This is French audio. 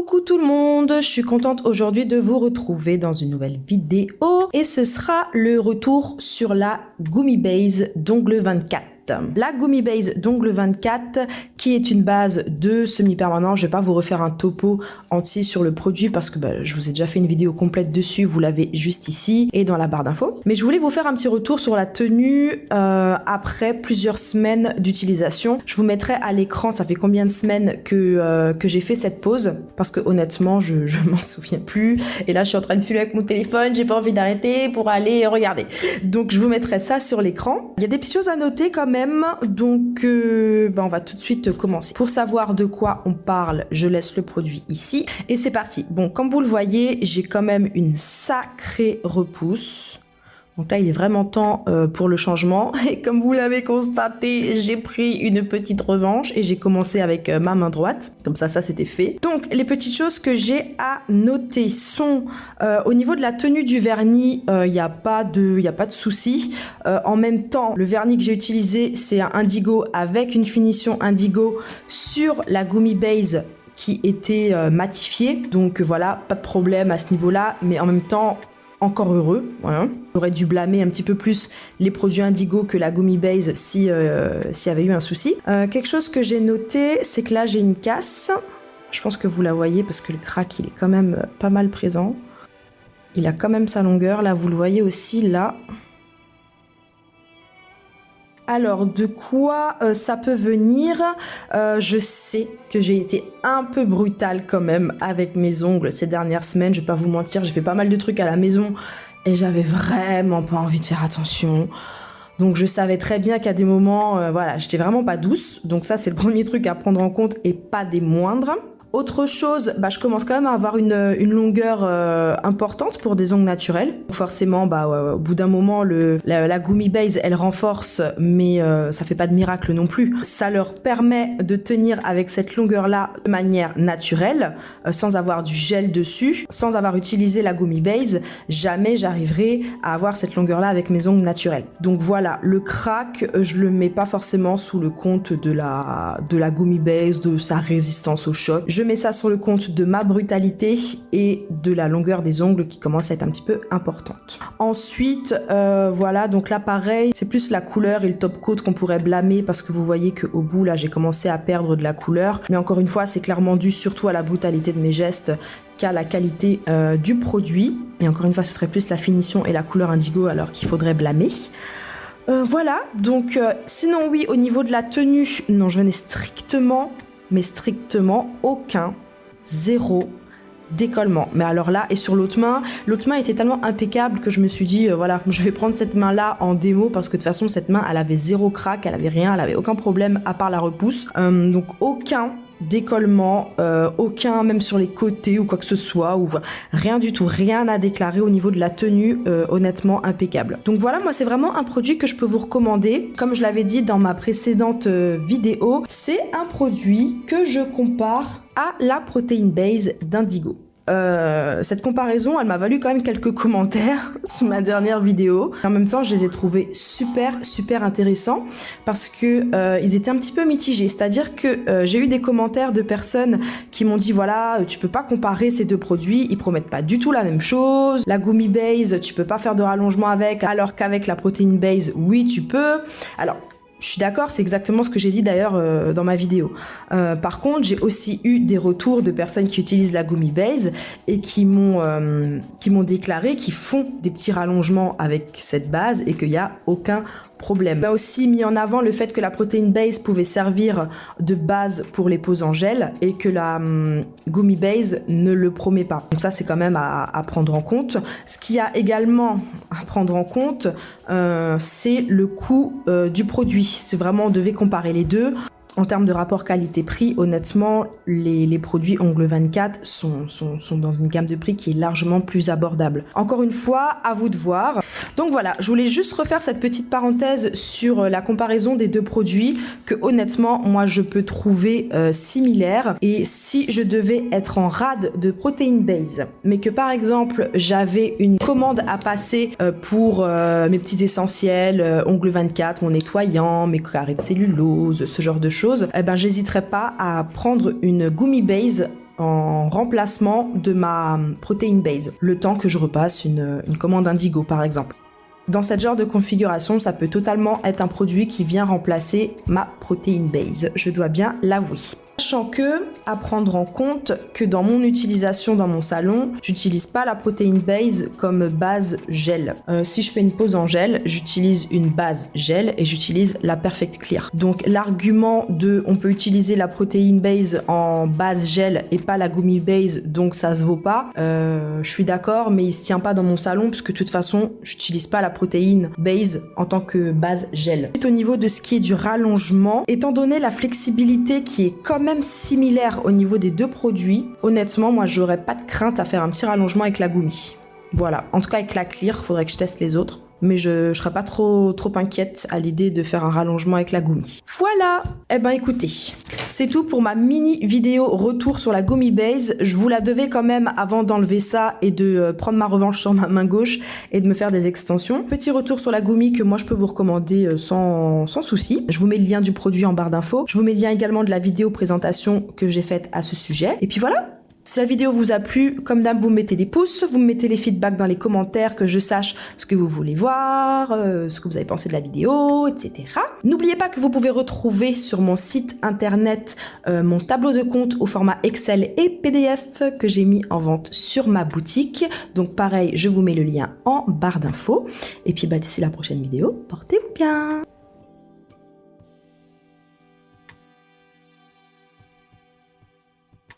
Coucou tout le monde, je suis contente aujourd'hui de vous retrouver dans une nouvelle vidéo et ce sera le retour sur la Gummy Base d'Ongle 24. La Gummy Base d'Ongle 24 qui est une base de semi-permanent. Je vais pas vous refaire un topo entier sur le produit parce que je vous ai déjà fait une vidéo complète dessus, vous l'avez juste ici et dans la barre d'infos. Mais je voulais vous faire un petit retour sur la tenue après plusieurs semaines d'utilisation. Je vous mettrai à l'écran, ça fait combien de semaines que j'ai fait cette pause parce que honnêtement je m'en souviens plus et là je suis en train de filmer avec mon téléphone, j'ai pas envie d'arrêter pour aller regarder. Donc je vous mettrai ça sur l'écran. Il y a des petites choses à noter quand même. Donc on va tout de suite commencer. Pour savoir de quoi on parle, je laisse le produit ici et c'est parti. Bon, comme vous le voyez, j'ai quand même une sacrée repousse. Donc là, il est vraiment temps pour le changement. Et comme vous l'avez constaté, j'ai pris une petite revanche et j'ai commencé avec ma main droite. Comme ça c'était fait. Donc, les petites choses que j'ai à noter sont au niveau de la tenue du vernis, il n'y a pas de souci. En même temps, le vernis que j'ai utilisé, c'est un indigo avec une finition indigo sur la Gummy Base qui était matifiée. Donc voilà, pas de problème à ce niveau-là. Mais en même temps, encore heureux, voilà. J'aurais dû blâmer un petit peu plus les produits indigo que la Gummy Base s'il y avait eu un souci. Quelque chose que j'ai noté, c'est que là j'ai une casse. Je pense que vous la voyez parce que le crack il est quand même pas mal présent. Il a quand même sa longueur, là vous le voyez aussi là. Alors, de quoi ça peut venir? Je sais que j'ai été un peu brutale quand même avec mes ongles ces dernières semaines. Je vais pas vous mentir, j'ai fait pas mal de trucs à la maison et j'avais vraiment pas envie de faire attention. Donc, je savais très bien qu'à des moments, j'étais vraiment pas douce. Donc ça, c'est le premier truc à prendre en compte et pas des moindres. Autre chose, je commence quand même à avoir une longueur importante pour des ongles naturels. Forcément, au bout d'un moment, la Gummy Base, elle renforce, mais ça fait pas de miracle non plus. Ça leur permet de tenir avec cette longueur-là de manière naturelle, sans avoir du gel dessus, sans avoir utilisé la Gummy Base. Jamais j'arriverai à avoir cette longueur-là avec mes ongles naturels. Donc voilà, le crack, je le mets pas forcément sous le compte de la Gummy Base, de sa résistance au choc. Je mets ça sur le compte de ma brutalité et de la longueur des ongles qui commence à être un petit peu importante. Ensuite, donc là pareil, c'est plus la couleur et le top coat qu'on pourrait blâmer parce que vous voyez qu'au bout là j'ai commencé à perdre de la couleur. Mais encore une fois, c'est clairement dû surtout à la brutalité de mes gestes qu'à la qualité du produit. Et encore une fois, ce serait plus la finition et la couleur indigo alors qu'il faudrait blâmer. Voilà, donc sinon oui, au niveau de la tenue, non, je n'ai strictement aucun, zéro décollement. Mais alors là, et sur l'autre main était tellement impeccable que je me suis dit, je vais prendre cette main-là en démo parce que de toute façon, cette main, elle avait zéro crack, elle avait rien, elle avait aucun problème à part la repousse. Donc aucun décollement, aucun même sur les côtés ou quoi que ce soit, ou rien du tout, rien à déclarer au niveau de la tenue, honnêtement impeccable. Donc voilà, moi c'est vraiment un produit que je peux vous recommander. Comme je l'avais dit dans ma précédente vidéo, c'est un produit que je compare à la Protein Base d'Indigo. Cette comparaison, elle m'a valu quand même quelques commentaires sur ma dernière vidéo. En même temps, je les ai trouvés super intéressants parce que ils étaient un petit peu mitigés. C'est-à-dire que j'ai eu des commentaires de personnes qui m'ont dit tu peux pas comparer ces deux produits, ils promettent pas du tout la même chose. La Gummy Base, tu peux pas faire de rallongement avec, alors qu'avec la Protein Base, oui, tu peux. Alors, je suis d'accord, c'est exactement ce que j'ai dit d'ailleurs dans ma vidéo. Par contre, j'ai aussi eu des retours de personnes qui utilisent la Gummy Base et qui m'ont déclaré qu'ils font des petits rallongements avec cette base et qu'il n'y a aucun problème. On a aussi mis en avant le fait que la Protein Base pouvait servir de base pour les poses en gel et que la Gummy Base ne le promet pas. Donc ça, c'est quand même à prendre en compte. Ce qu'il y a également à prendre en compte, c'est le coût du produit. Si vraiment on devait comparer les deux, en termes de rapport qualité-prix, honnêtement, les produits Ongle 24 sont dans une gamme de prix qui est largement plus abordable. Encore une fois, à vous de voir. Donc voilà, je voulais juste refaire cette petite parenthèse sur la comparaison des deux produits que honnêtement, moi, je peux trouver similaires. Et si je devais être en rade de Protein Base, mais que par exemple, j'avais une commande à passer pour mes petits essentiels, Ongle 24, mon nettoyant, mes carrés de cellulose, ce genre de choses, j'hésiterais pas à prendre une Gummy Base en remplacement de ma protein base, le temps que je repasse une commande Indigo par exemple. Dans cette genre de configuration, ça peut totalement être un produit qui vient remplacer ma protein base, je dois bien l'avouer. Sachant que, à prendre en compte que dans mon utilisation dans mon salon, j'utilise pas la protein base comme base gel. Si je fais une pose en gel, j'utilise une base gel et j'utilise la Perfect Clear. Donc l'argument de on peut utiliser la protein base en base gel et pas la gummy base, donc ça se vaut pas. Je suis d'accord, mais il se tient pas dans mon salon puisque de toute façon, j'utilise pas la protein base en tant que base gel. Au niveau de ce qui est du rallongement, étant donné la flexibilité qui est quand même similaire au niveau des deux produits, honnêtement, moi, j'aurais pas de crainte à faire un petit rallongement avec la gummy. Voilà, en tout cas avec la Clear, faudrait que je teste les autres. Mais je serais pas trop inquiète à l'idée de faire un rallongement avec la gummy. Voilà. Eh ben écoutez, c'est tout pour ma mini vidéo retour sur la gummy base. Je vous la devais quand même avant d'enlever ça et de prendre ma revanche sur ma main gauche et de me faire des extensions. Petit retour sur la gummy que moi je peux vous recommander sans souci. Je vous mets le lien du produit en barre d'infos. Je vous mets le lien également de la vidéo présentation que j'ai faite à ce sujet. Et puis voilà. Si la vidéo vous a plu, comme d'hab, vous mettez des pouces, vous me mettez les feedbacks dans les commentaires, que je sache ce que vous voulez voir, ce que vous avez pensé de la vidéo, etc. N'oubliez pas que vous pouvez retrouver sur mon site internet mon tableau de compte au format Excel et PDF que j'ai mis en vente sur ma boutique. Donc pareil, je vous mets le lien en barre d'infos. Et puis d'ici la prochaine vidéo, portez-vous bien!